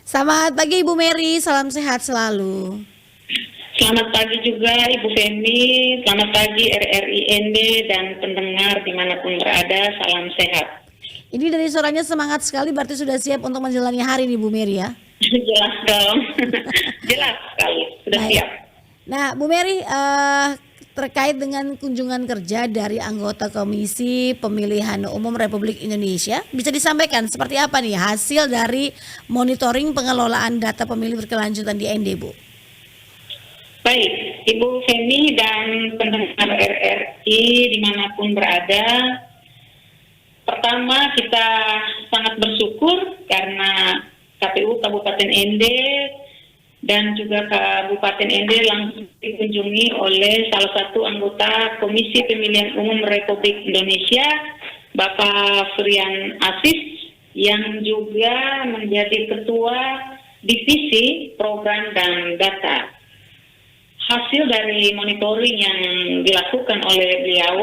Selamat pagi Ibu Mary, salam sehat selalu. Selamat pagi juga Ibu Femi, selamat pagi RRIND dan pendengar dimanapun berada, salam sehat. Ini dari suaranya semangat sekali, berarti sudah siap untuk menjalani hari nih Bu Mary ya? Jelas dong, jelas sekali, sudah Baik. siap. Nah Bu Mary, terkait dengan kunjungan kerja dari anggota Komisi Pemilihan Umum Republik Indonesia, bisa disampaikan seperti apa nih hasil dari monitoring pengelolaan data pemilih berkelanjutan di ND Bu? Baik, Ibu Femi dan pendengar RRI dimanapun berada, pertama kita sangat bersyukur karena KPU Kabupaten ND dan juga Kabupaten ND langsung dikunjungi oleh salah satu anggota Komisi Pemilihan Umum Republik Indonesia, Bapak Frian Asis, yang juga menjadi Ketua Divisi Program dan Data. Hasil dari monitoring yang dilakukan oleh beliau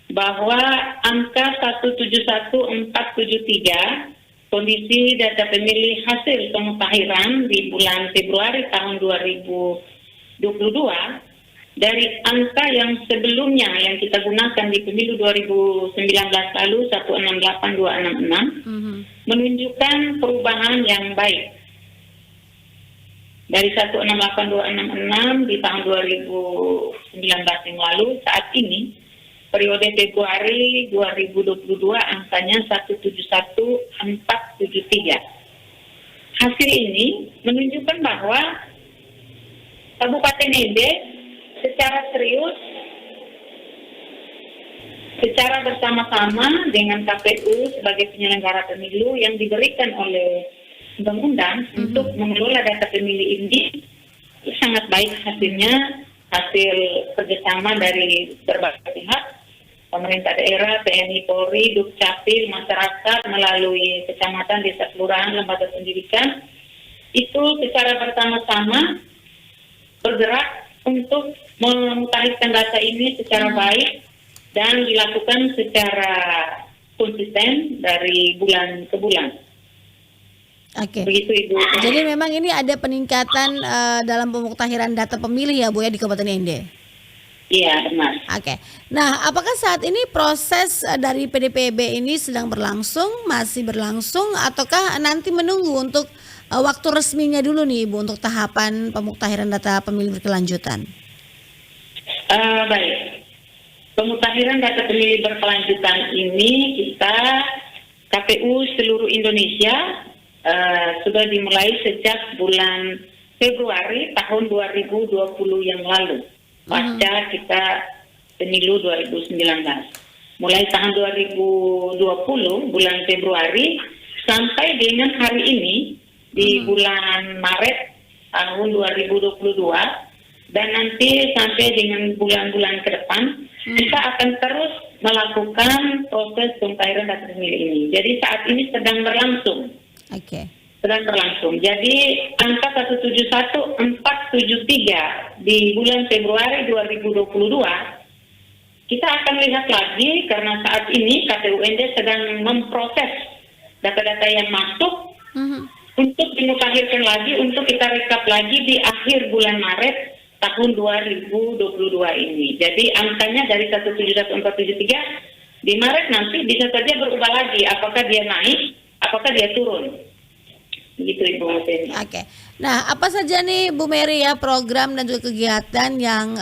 bahwa angka 171473 kondisi data pemilih hasil pemutahiran di bulan Februari tahun 2022 dari angka yang sebelumnya yang kita gunakan di pemilu 2019 lalu 168266 menunjukkan perubahan yang baik. Dari 168266 di tahun 2019 yang lalu, saat ini periode Februari 2022 angkanya 171473. Hasil ini menunjukkan bahwa Kabupaten ND secara serius, secara bersama-sama dengan KPU sebagai penyelenggara pemilu yang diberikan oleh undang-undang untuk mengelola data pemilih ini sangat baik hasilnya, hasil kerjasama dari berbagai pihak, pemerintah daerah, TNI, Polri, Dukcapil, masyarakat melalui kecamatan, desa, kelurahan, lembaga pendidikan, itu secara bersama-sama bergerak untuk memutakhirkan data ini secara baik dan dilakukan secara konsisten dari bulan ke bulan. Oke. Begitu Ibu. Jadi memang ini ada peningkatan dalam pemuktahiran data pemilih ya Bu ya di Kabupaten ND. Iya, benar. Oke. Nah, apakah saat ini proses dari PDPB ini sedang berlangsung, masih berlangsung, ataukah nanti menunggu untuk waktu resminya dulu nih Ibu untuk tahapan pemuktahiran data pemilih berkelanjutan? Baik. Pemutahiran data pemilih berkelanjutan ini kita KPU seluruh Indonesia sudah dimulai sejak bulan Februari tahun 2020 yang lalu, pasca kita pemilu 2019. Mulai tahun 2020 bulan Februari sampai dengan hari ini di bulan Maret tahun 2022 dan nanti sampai dengan bulan-bulan ke depan kita akan terus melakukan proses pemutahiran data pemilih ini. Jadi saat ini sedang berlangsung. Oke. Sedang berlangsung. Jadi angka 171473 di bulan Februari 2022 kita akan lihat lagi karena saat ini KPU ND sedang memproses data-data yang masuk untuk dimutakhirkan lagi, untuk kita rekap lagi di akhir bulan Maret tahun 2022 ini. Jadi angkanya dari 171473 di Maret nanti bisa saja berubah lagi, apakah dia naik, apakah dia turun. Begitu Ibu Feni. Oke. Nah, apa saja nih Bu Mary ya program dan juga kegiatan yang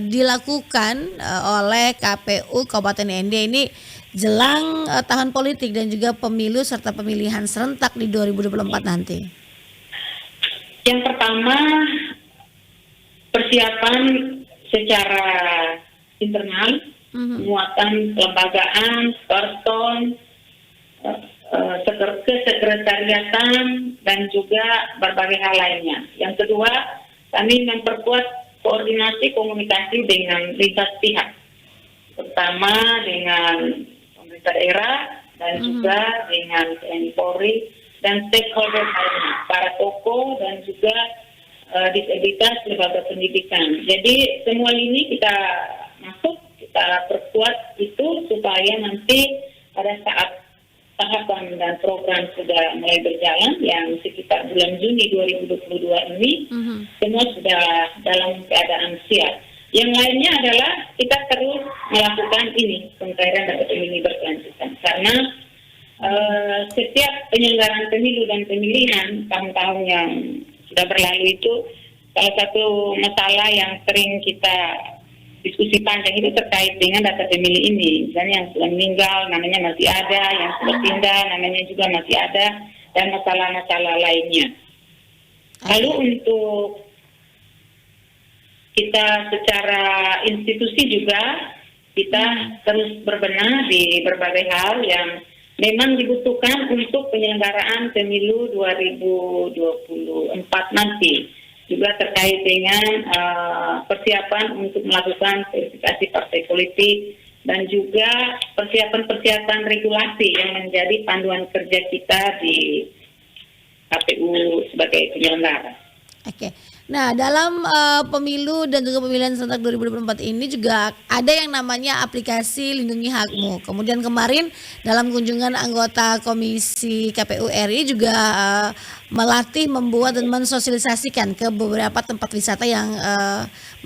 dilakukan oleh KPU Kabupaten ND ini jelang tahun politik dan juga pemilu serta pemilihan serentak di 2024 nanti? Yang pertama, persiapan secara internal, muatan kelembagaan, person, kesekretariatan, dan juga berbagai hal lainnya. Yang kedua, kami memperkuat koordinasi komunikasi dengan lintas pihak, terutama dengan pemerintah daerah dan juga dengan TNI Polri dan stakeholder lainnya, para tokoh dan juga disabilitas lembaga pendidikan. Jadi semua ini kita masuk, kita perkuat itu supaya nanti pada saat tahapan dan program sudah mulai berjalan yang sekitar bulan Juni 2022 ini semua sudah dalam keadaan siap. Yang lainnya adalah kita terus melakukan ini pencairan data pemilih berkelanjutan karena setiap penyelenggaraan pemilu dan pemilihan tahun-tahun yang sudah berlalu itu salah satu masalah yang sering kita diskusi panjang itu terkait dengan data pemilih ini. Misalnya yang sudah meninggal namanya masih ada, yang sudah pindah namanya juga masih ada, dan masalah-masalah lainnya. Lalu untuk kita secara institusi juga kita terus berbenah di berbagai hal yang memang dibutuhkan untuk penyelenggaraan pemilu 2024 nanti. Juga terkait dengan persiapan untuk melakukan verifikasi partai politik dan juga persiapan-persiapan regulasi yang menjadi panduan kerja kita di KPU sebagai penyelenggara. Oke. Nah, dalam pemilu dan juga pemilihan serentak 2024 ini juga ada yang namanya aplikasi Lindungi Hakmu. Kemudian kemarin dalam kunjungan anggota Komisi KPU RI juga melatih, membuat dan mensosialisasikan ke beberapa tempat wisata yang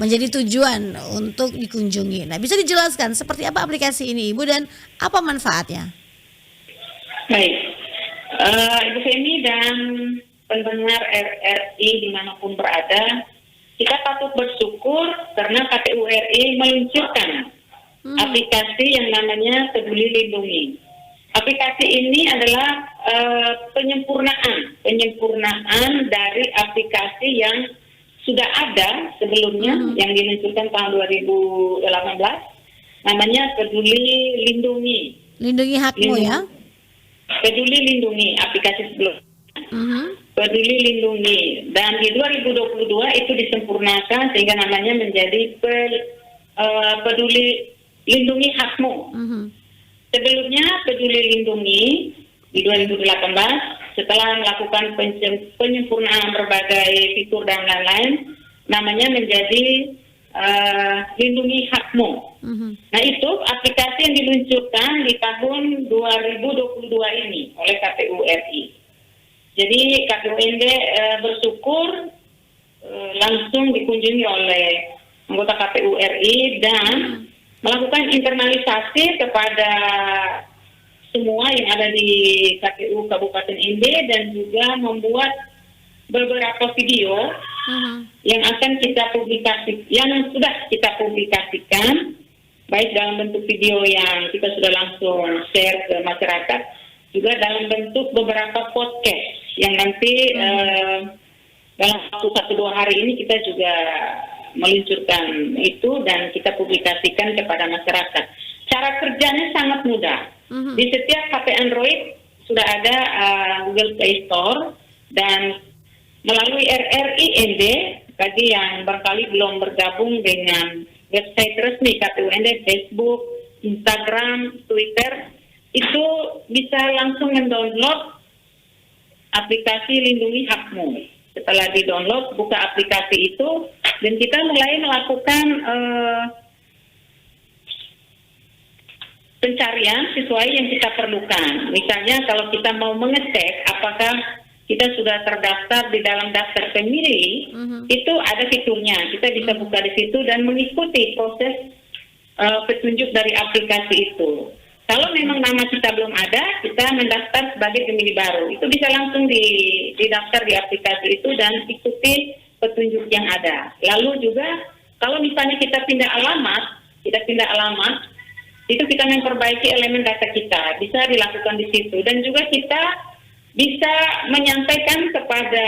menjadi tujuan untuk dikunjungi. Nah, bisa dijelaskan seperti apa aplikasi ini, Ibu, dan apa manfaatnya? Baik, Ibu Femi dan pendengar RRI dimanapun berada, kita patut bersyukur karena KPU RI meluncurkan aplikasi yang namanya Peduli Lindungi. Aplikasi ini adalah penyempurnaan dari aplikasi yang sudah ada sebelumnya yang diluncurkan tahun 2018, namanya Peduli Lindungi. Lindungi Hakmu ya? Peduli Lindungi, aplikasi sebelumnya. Peduli Lindungi, dan di 2022 itu disempurnakan sehingga namanya menjadi Peduli Lindungi Hakmu. Sebelumnya Peduli Lindungi di 2018 setelah melakukan penyempurnaan berbagai fitur dan lain-lain, namanya menjadi Lindungi Hakmu. Nah, itu aplikasi yang diluncurkan di tahun 2022 ini oleh KPU RI. Jadi KPUND bersyukur langsung dikunjungi oleh anggota KPU RI dan melakukan internalisasi kepada semua yang ada di KPU Kabupaten ND dan juga membuat beberapa video yang akan kita publikasikan, yang sudah kita publikasikan, baik dalam bentuk video yang kita sudah langsung share ke masyarakat, juga dalam bentuk beberapa podcast yang nanti dalam waktu 1-2 hari ini kita juga meluncurkan itu dan kita publikasikan kepada masyarakat. Cara kerjanya sangat mudah. Di setiap HP Android sudah ada Google Play Store, dan melalui RRI ND, bagi yang barangkali belum bergabung dengan website resmi KPU ND, Facebook, Instagram, Twitter, itu bisa langsung mendownload aplikasi Lindungi Hakmu. Setelah di-download, buka aplikasi itu, dan kita mulai melakukan pencarian sesuai yang kita perlukan. Misalnya kalau kita mau mengecek apakah kita sudah terdaftar di dalam daftar pemilih, itu ada fiturnya. Kita bisa buka di situ dan mengikuti proses petunjuk dari aplikasi itu. Kalau memang nama kita belum ada, kita mendaftar sebagai pemilih baru. Itu bisa langsung didaftar di aplikasi itu dan ikuti petunjuk yang ada. Lalu juga kalau misalnya kita pindah alamat, itu kita memperbaiki elemen data kita, bisa dilakukan di situ. Dan juga kita bisa menyampaikan kepada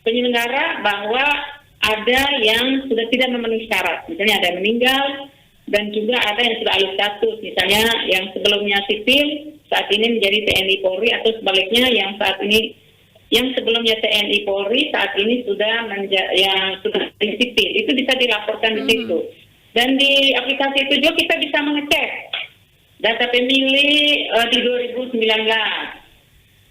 penyelenggara bahwa ada yang sudah tidak memenuhi syarat. Misalnya ada yang meninggal, dan juga ada yang sudah alih status, misalnya yang sebelumnya sipil saat ini menjadi TNI Polri, atau sebaliknya yang saat ini yang sebelumnya TNI Polri saat ini sudah yang sudah sipil, itu bisa dilaporkan di situ. Dan di aplikasi itu juga kita bisa mengecek data pemilih di 2019,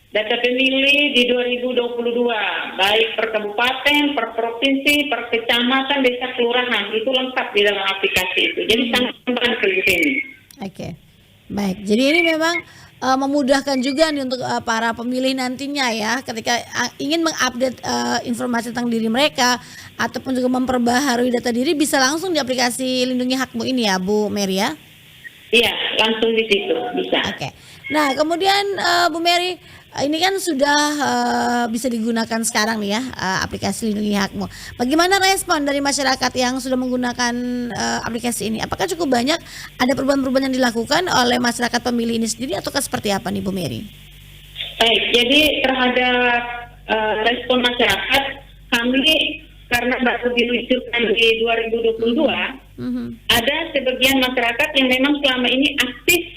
data pemilih di 2022, baik per kabupaten, per provinsi, per kecamatan, desa, kelurahan, itu lengkap di dalam aplikasi itu. Jadi sangat membantu di sini. Oke, baik. Jadi ini memang memudahkan juga nih untuk para pemilih nantinya ya ketika ingin mengupdate informasi tentang diri mereka ataupun juga memperbaharui data diri bisa langsung di aplikasi Lindungi Hakmu ini ya Bu Mary ya. Iya, langsung di situ bisa. Oke. Nah, kemudian Bu Mary, ini kan sudah bisa digunakan sekarang nih ya aplikasi Lindungi Hakmu. Bagaimana respon dari masyarakat yang sudah menggunakan aplikasi ini? Apakah cukup banyak ada perubahan-perubahan yang dilakukan oleh masyarakat pemilih ini sendiri ataukah seperti apa nih Bu Mary? Baik, jadi terhadap respon masyarakat, kami karena baru diluncurkan di 2022, ada sebagian masyarakat yang memang selama ini aktif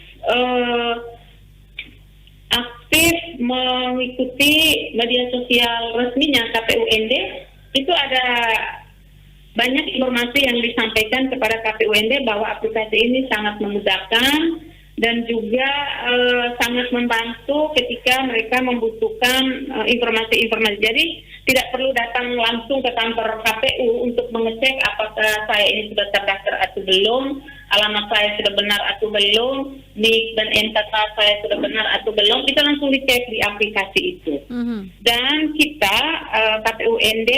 mengikuti media sosial resminya KPUND. Itu ada banyak informasi yang disampaikan kepada KPUND bahwa aplikasi ini sangat memudahkan dan juga sangat membantu ketika mereka membutuhkan informasi-informasi. Jadi tidak perlu datang langsung ke kantor KPU untuk mengecek apakah saya ini sudah terdaftar atau belum, alamat saya sudah benar atau belum, NIK dan NKK saya sudah benar atau belum. Kita langsung dicek di aplikasi itu. Dan kita KPUND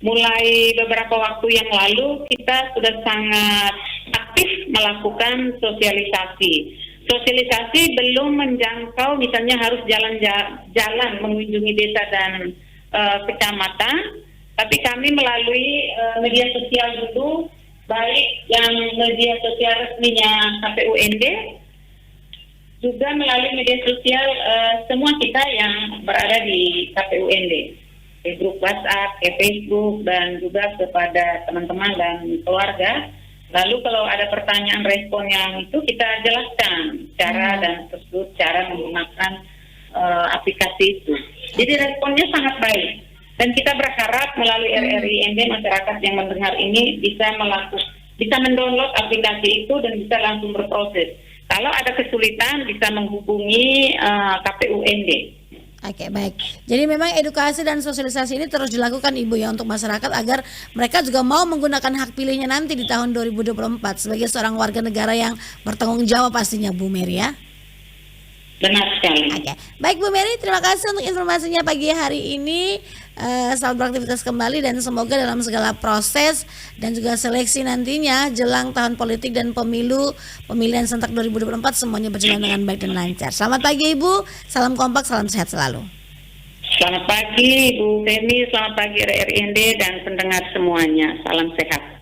mulai beberapa waktu yang lalu kita sudah sangat aktif melakukan sosialisasi. Sosialisasi belum menjangkau misalnya harus jalan mengunjungi desa dan kecamatan, tapi kami melalui media sosial dulu, baik yang media sosial resminya KPUND, juga melalui media sosial semua kita yang berada di KPUND, di grup WhatsApp, ke Facebook, dan juga kepada teman-teman dan keluarga. Lalu kalau ada pertanyaan respon yang itu kita jelaskan cara dan prosedur cara menggunakan aplikasi itu. Jadi responnya sangat baik dan kita berharap melalui RRIND masyarakat yang mendengar ini bisa mendownload aplikasi itu dan bisa langsung berproses. Kalau ada kesulitan bisa menghubungi KPUND. Oke, baik. Jadi memang edukasi dan sosialisasi ini terus dilakukan Ibu ya untuk masyarakat agar mereka juga mau menggunakan hak pilihnya nanti di tahun 2024 sebagai seorang warga negara yang bertanggung jawab pastinya Bu Mary ya. Benar sekali. Oke, baik Bu Mary, terima kasih untuk informasinya pagi hari ini. Selamat beraktivitas kembali dan semoga dalam segala proses dan juga seleksi nantinya jelang tahun politik dan pemilihan serentak 2024 semuanya berjalan dengan baik dan lancar. Selamat pagi Ibu, salam kompak, salam sehat selalu. Selamat pagi Ibu Femi, selamat pagi RRIND dan pendengar semuanya. Salam sehat.